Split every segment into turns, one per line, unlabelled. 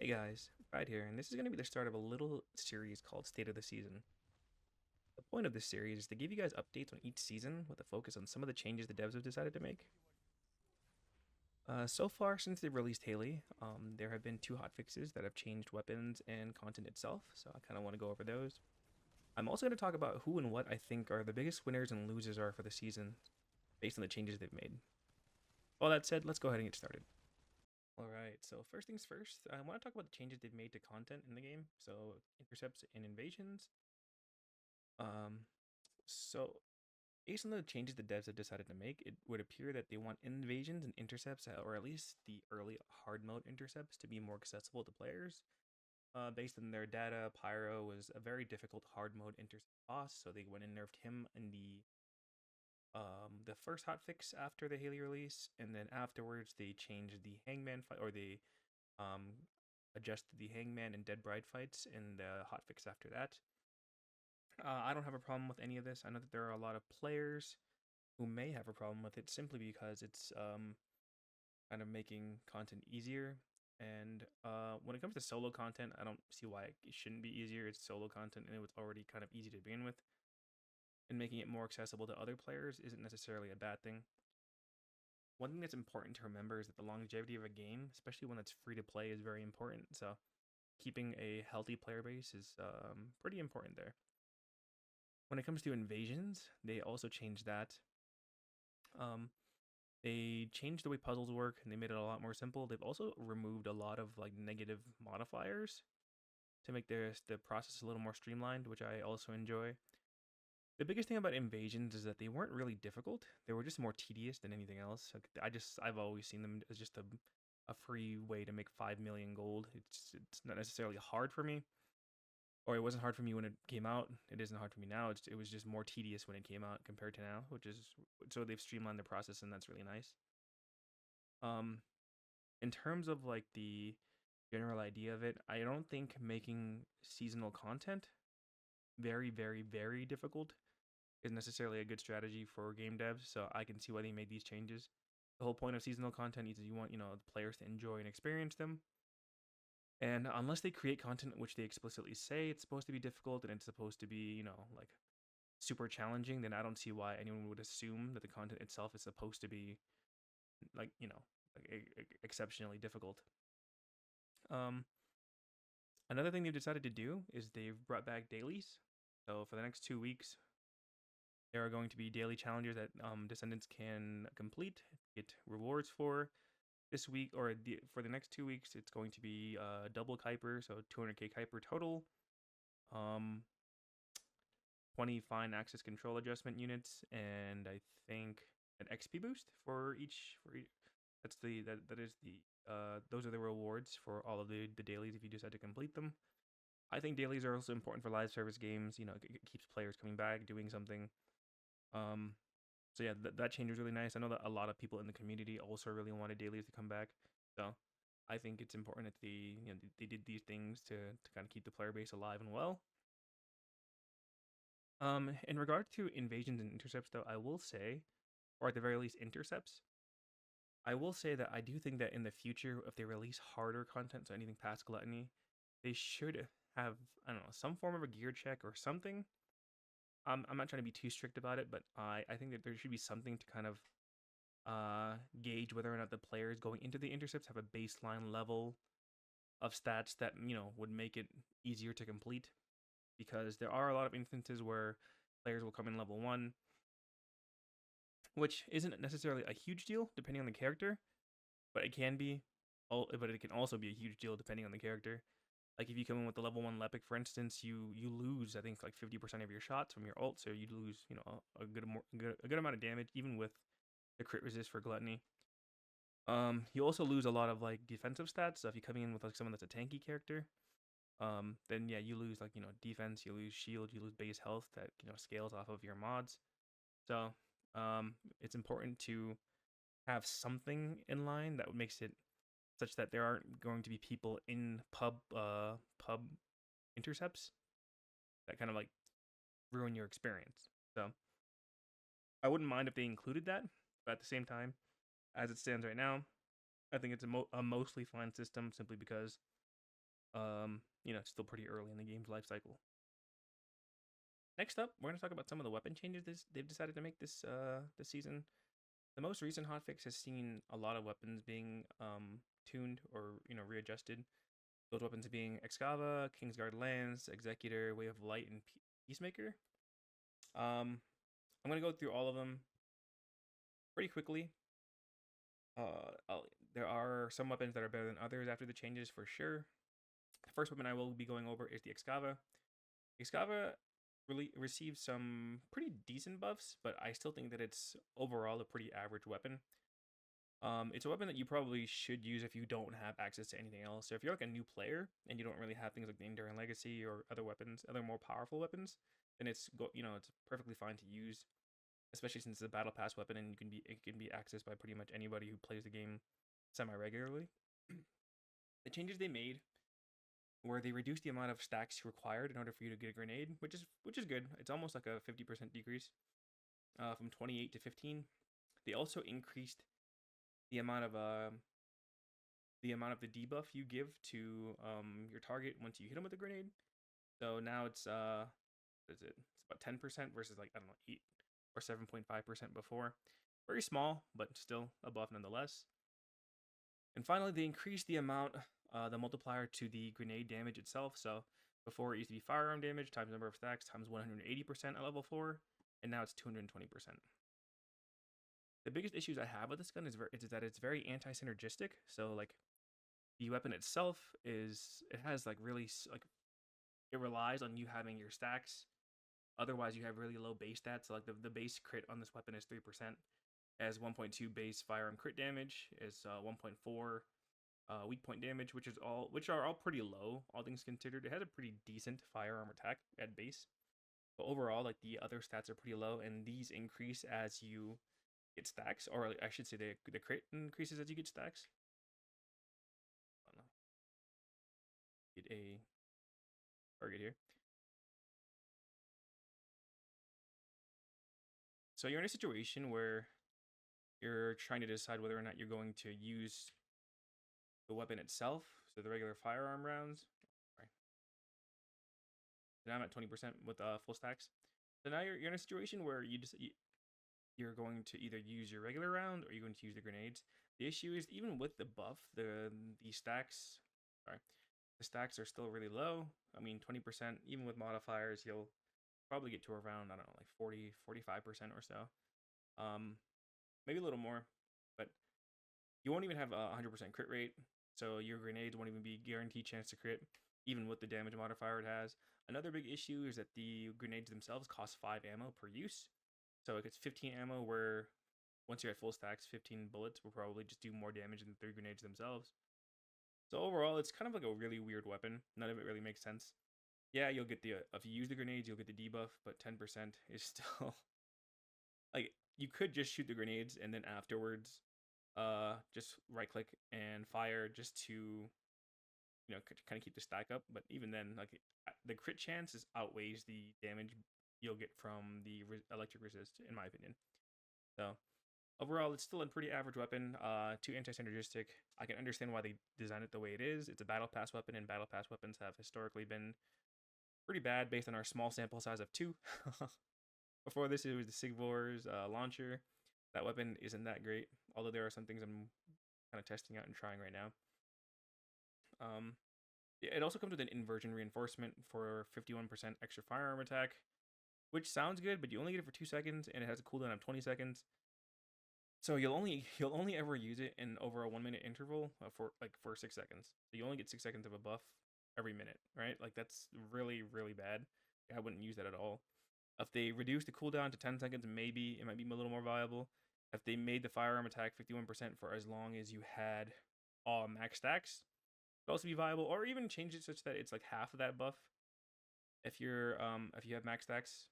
Hey guys, right here, and this is going to be the start of a little series called State of the Season. The point of this series is to give you guys updates on each season with a focus on some of the changes the devs have decided to make. So far, since they've released Haley, there have been two hotfixes that have changed weapons and content itself, so I kind of want to go over those. I'm also going to talk about who and what I think are the biggest winners and losers are for the season, based on the changes they've made. All that said, let's go ahead and get started. Alright, so first things first, I want to talk about the changes they've made to content in the game, so intercepts and invasions. Um, so based on the changes the devs have decided to make, it would appear that they want invasions and intercepts, or at least the early hard mode intercepts, to be more accessible to players. Based on their data, Pyro was a very difficult hard mode intercept boss, so they went and nerfed him in the first hotfix after the Haley release, and then afterwards they changed the Hangman fight, or they um adjusted the Hangman and Dead Bride fights in the hotfix after that. I don't have a problem with any of this. I know that there are a lot of players who may have a problem with it simply because it's kind of making content easier. And when it comes to solo content, I don't see why it shouldn't be easier. It's solo content and it was already kind of easy to begin with. And making it more accessible to other players isn't necessarily a bad thing. One thing that's important to remember is that the longevity of a game, especially when it's free to play, is very important. So keeping a healthy player base is pretty important there. When it comes to invasions, they also changed that. Um, they changed the way puzzles work and they made it a lot more simple. They've also removed a lot of like negative modifiers to make the process a little more streamlined, which I also enjoy. The biggest thing about invasions is that they weren't really difficult. They were just more tedious than anything else. Like, I've always seen them as just a free way to make 5 million gold. It's not necessarily hard for me, or it wasn't hard for me when it came out. It isn't hard for me now. It was just more tedious when it came out compared to now, which is so they've streamlined the process and that's really nice. Um, in terms of like the general idea of it, I don't think making seasonal content very difficult is necessarily a good strategy for game devs. So I can see why they made these changes. The whole point of seasonal content is you want the players to enjoy and experience them. And unless they create content which they explicitly say it's supposed to be difficult and it's supposed to be like super challenging, then I don't see why anyone would assume that the content itself is supposed to be like exceptionally difficult. Um, Another thing they've decided to do is they've brought back dailies. So for the next 2 weeks, there are going to be daily challenges that descendants can complete, get rewards for. This week or for the next 2 weeks, it's going to be double Kuiper, so 200k Kuiper total. 20 fine access control adjustment units, and I think an XP boost for each. That's that is the those are the rewards for all of the dailies if you decide to complete them. I think dailies are also important for live service games. It keeps players coming back, doing something. Um, so yeah, that change was really nice. I know that a lot of people in the community also really wanted dailies to come back. So I think it's important that they did these things to kind of keep the player base alive and well. In regard to invasions and intercepts, though, I will say, or at the very least, intercepts. I will say that I do think that in the future, if they release harder content, so anything past gluttony, they should have, I don't know, some form of a gear check or something. I'm not trying to be too strict about it, but I think that there should be something to kind of gauge whether or not the players going into the intercepts have a baseline level of stats that would make it easier to complete, because there are a lot of instances where players will come in level 1, which isn't necessarily a huge deal depending on the character, but it can be. But it can also be a huge deal depending on the character. Like if you come in with the level 1 Lepic, for instance, you lose I think like 50% of your shots from your ult, so you lose a good amount of damage even with the crit resist for gluttony. You also lose a lot of like defensive stats. So if you're coming in with like someone that's a tanky character, then yeah, you lose like defense, you lose shield, you lose base health that scales off of your mods. So it's important to have something in line that makes it such that there aren't going to be people in pub intercepts that kind of like ruin your experience. So I wouldn't mind if they included that, but at the same time, as it stands right now, I think it's a mostly fine system simply because It's still pretty early in the game's life cycle. Next up, we're going to talk about some of the weapon changes they've decided to make this season. The most recent hotfix has seen a lot of weapons being tuned or readjusted. Those weapons being Excava, Kingsguard Lance, Executor, Way of Light, and Peacemaker. I'm gonna go through all of them pretty quickly. There are some weapons that are better than others after the changes for sure. The first weapon I will be going over is the Excava. Excava really received some pretty decent buffs, but I still think that it's overall a pretty average weapon. It's a weapon that you probably should use if you don't have access to anything else. So if you're like a new player and you don't really have things like the Enduring Legacy or other weapons, other more powerful weapons, then it's perfectly fine to use, especially since it's a battle pass weapon and it can be accessed by pretty much anybody who plays the game semi-regularly. The changes they made where they reduced the amount of stacks required in order for you to get a grenade, which is good. It's almost like a 50% decrease from 28 to 15. They also increased the amount of the debuff you give to your target once you hit them with a grenade. So now it's what is it? It's about 10% versus like 8 or 7.5% before. Very small, but still a buff nonetheless. And finally, they increased the amount, the multiplier to the grenade damage itself. So before it used to be firearm damage times number of stacks times 180% at level 4, and now it's 220%. The biggest issues I have with this gun is that it's very anti-synergistic. So like the weapon itself it has like really like it relies on you having your stacks. Otherwise, you have really low base stats. So like the base crit on this weapon is 3%, as 1.2 base firearm crit damage, is 1.4 weak point damage, which are all pretty low, all things considered. It has a pretty decent firearm attack at base, but overall, like the other stats are pretty low, and these increase as you get stacks, or I should say the crit increases as you get stacks. Get a target here. So you're in a situation where you're trying to decide whether or not you're going to use the weapon itself, so the regular firearm rounds. Sorry. Now I'm at 20% with full stacks. So now you're in a situation where you're going to either use your regular round or you're going to use the grenades. The issue is even with the buff, the stacks are still really low. I mean, 20%, even with modifiers, you'll probably get to around, I don't know, like 40, 45% or so. Maybe a little more, but you won't even have a 100% crit rate. So your grenades won't even be guaranteed chance to crit, even with the damage modifier it has. Another big issue is that the grenades themselves cost 5 ammo per use. So it gets 15 ammo, where once you're at full stacks, 15 bullets will probably just do more damage than the 3 grenades themselves. So overall, it's kind of like a really weird weapon. None of it really makes sense. Yeah, you'll get if you use the grenades, you'll get the debuff, but 10% is still like you could just shoot the grenades and then afterwards just right click and fire just to kind of keep the stack up. But even then, like the crit chances outweighs the damage you'll get from the electric resist, in my opinion. So overall, it's still a pretty average weapon. Too anti-synergistic. I can understand why they designed it the way it is. It's a battle pass weapon, and battle pass weapons have historically been pretty bad based on our small sample size of 2. Before this, it was the Sigvor's launcher. That weapon isn't that great, although there are some things I'm kind of testing out and trying right now. It also comes with an inversion reinforcement for 51% extra firearm attack, which sounds good, but you only get it for 2 seconds, and it has a cooldown of 20 seconds. So you'll only ever use it in over a 1 minute interval for 6 seconds. So you only get 6 seconds of a buff every minute, right? Like that's really, really bad. I wouldn't use that at all. If they reduce the cooldown to 10 seconds, maybe it might be a little more viable. If they made the firearm attack 51% for as long as you had all max stacks, it would also be viable. Or even change it such that it's like half of that buff. If you have max stacks,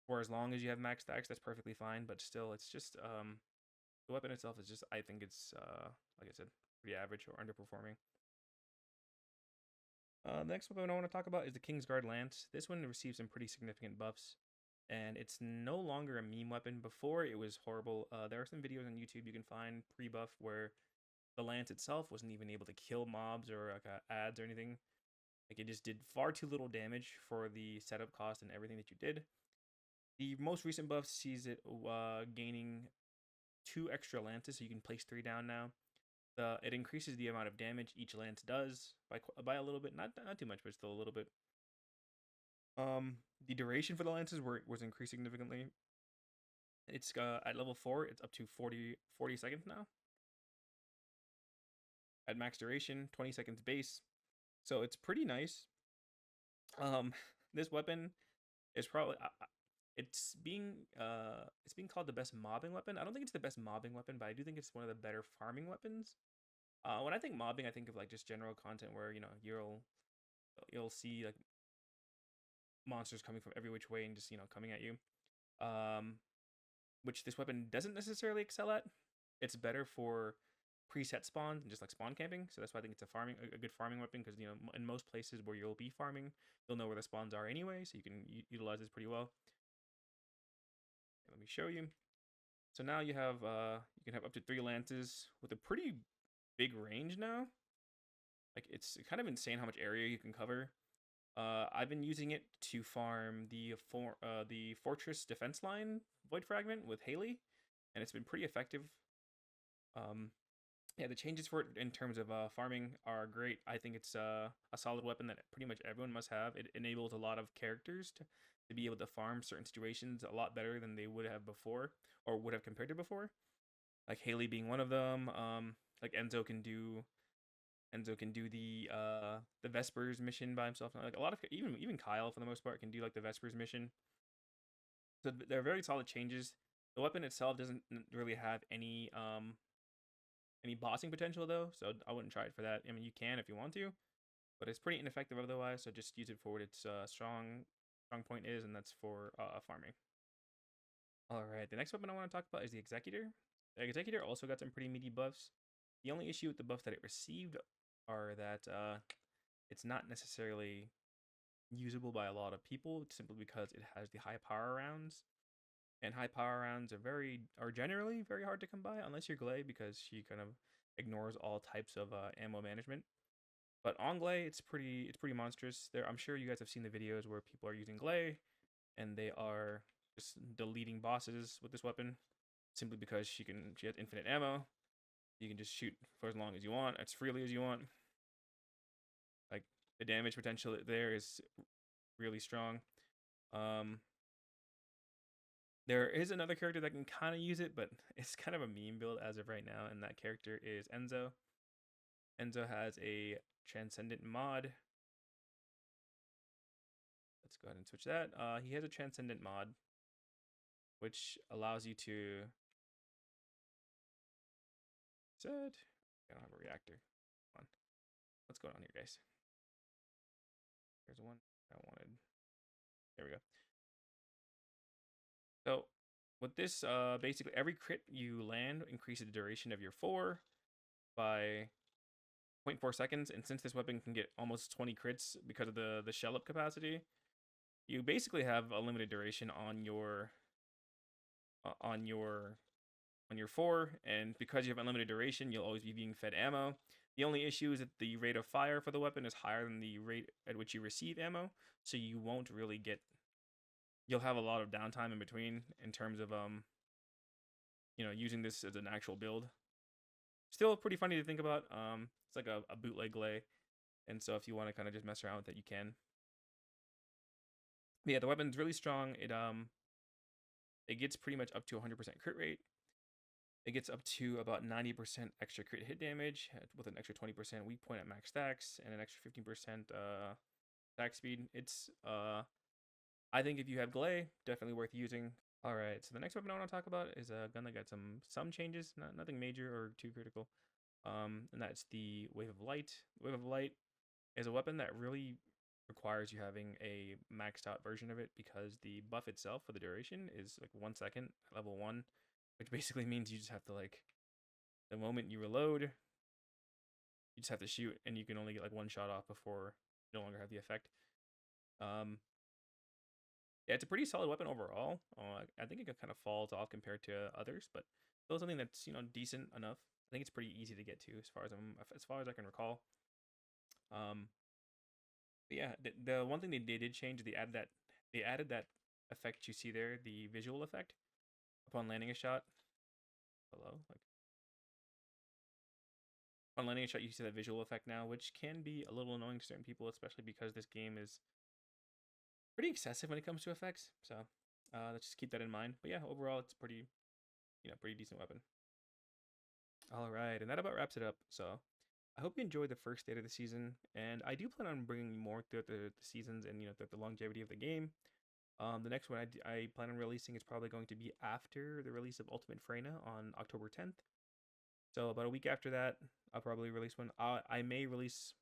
for as long as you have max stacks, that's perfectly fine. But still, it's just the weapon itself is just, I think it's like I said, pretty average or underperforming. The next weapon I want to talk about is the Kingsguard Lance. This one received some pretty significant buffs, and it's no longer a meme weapon. Before, it was horrible. There are some videos on YouTube you can find pre-buff where the lance itself wasn't even able to kill mobs or like ads or anything. Like it just did far too little damage for the setup cost and everything that you did. The most recent buff sees it gaining 2 extra lances, so you can place 3 down now. It increases the amount of damage each lance does by a little bit, not too much, but still a little bit. The duration for the lances was increased significantly. It's at level 4, it's up to 40 seconds now. At max duration, 20 seconds base. So it's pretty nice. This weapon is probably it's being called the best mobbing weapon. I don't think it's the best mobbing weapon, but I do think it's one of the better farming weapons. When I think mobbing, I think of like just general content where you'll see like monsters coming from every which way and just coming at you. Which this weapon doesn't necessarily excel at. It's better for preset spawns and just like spawn camping. So that's why I think it's a good farming weapon, because in most places where you'll be farming, you'll know where the spawns are anyway, so you can utilize this pretty well. Let me show you. So now you can have up to 3 lances with a pretty big range now. Like it's kind of insane how much area you can cover. I've been using it to farm the fortress defense line void fragment with Haley, and it's been pretty effective. Yeah, the changes for it in terms of farming are great. I think it's a solid weapon that pretty much everyone must have. It enables a lot of characters to be able to farm certain situations a lot better than they would have before, or would have compared to before. Like Haley being one of them. Like Enzo can do the Vespers mission by himself. Like a lot of even Kyle for the most part can do like the Vespers mission. So they're very solid changes. The weapon itself doesn't really have any bossing potential though, so I wouldn't try it for that. I mean, you can if you want to, but it's pretty ineffective otherwise. So just use it for what its strong point is, and that's for farming. All right, the next weapon I want to talk about is the Executor. The Executor also got some pretty meaty buffs. The only issue with the buffs that it received are that it's not necessarily usable by a lot of people, simply because it has the high power rounds. And high power rounds are generally very hard to come by unless you're Glay, because she kind of ignores all types of ammo management. But on Glay, it's pretty monstrous. I'm sure you guys have seen the videos where people are using Glay and they are just deleting bosses with this weapon simply because she has infinite ammo. You can just shoot for as long as you want, as freely as you want. Like the damage potential there is really strong. There is another character that can kind of use it, but it's kind of a meme build as of right now, and that character is Enzo. Enzo has a Transcendent mod. Let's go ahead and switch that. He has a Transcendent mod, which allows you to I don't have a reactor. Come on. What's going on here, guys? There's one I wanted. There we go. So with this, basically every crit you land increases the duration of your 4 by 0.4 seconds. And since this weapon can get almost 20 crits because of the shell up capacity, you basically have a limited duration on your 4, and because you have unlimited duration, you'll always be being fed ammo. The only issue is that the rate of fire for the weapon is higher than the rate at which you receive ammo, so you won't really you'll have a lot of downtime in between in terms of using this as an actual build. Still pretty funny to think about. It's like a bootleg Glay, and so if you want to kind of just mess around with it, you can. But yeah, the weapon's really strong. It gets pretty much up to 100% crit rate. It gets up to about 90% extra crit hit damage with an extra 20% weak point at max stacks and an extra 15% stack speed. It's I think if you have Glay, definitely worth using. All right, so the next weapon I want to talk about is a gun that got some changes, nothing major or too critical. And that's the Wave of Light. Wave of Light is a weapon that really requires you having a maxed out version of it, because the buff itself for the duration is like 1 second at level 1, which basically means you just have to, like, the moment you reload, you just have to shoot, and you can only get like 1 shot off before you no longer have the effect. Yeah, it's a pretty solid weapon overall. I think it kind of falls off compared to others, but still something that's decent enough. I think it's pretty easy to get to as far as I can recall. But yeah, the one thing they did change, they added that effect you see there, the visual effect upon landing a shot. Hello, like on landing a shot, you see that visual effect now, which can be a little annoying to certain people, especially because this game is pretty excessive when it comes to effects. So let's just keep that in mind. But yeah, overall, it's pretty, pretty decent weapon. All right, and that about wraps it up. So I hope you enjoyed the first state of the season, and I do plan on bringing more throughout the seasons and throughout the longevity of the game. The next one I plan on releasing is probably going to be after the release of Ultimate Freyna on October 10th. So about a week after that, I'll probably release one. I may release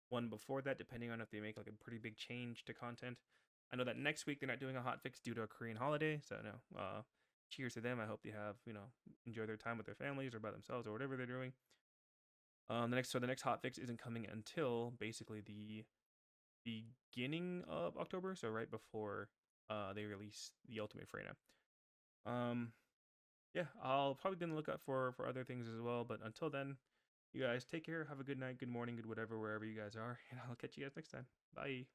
one before that, depending on if they make like a pretty big change to content. I know that next week they're not doing a hotfix due to a Korean holiday, so no. Cheers to them. I hope they have enjoy their time with their families or by themselves or whatever they're doing. The next hotfix isn't coming until basically the beginning of October, so right before they release the Ultimate Freyna. Yeah, I'll probably be on the lookout for other things as well. But until then, you guys take care. Have a good night, good morning, good whatever, wherever you guys are, and I'll catch you guys next time. Bye.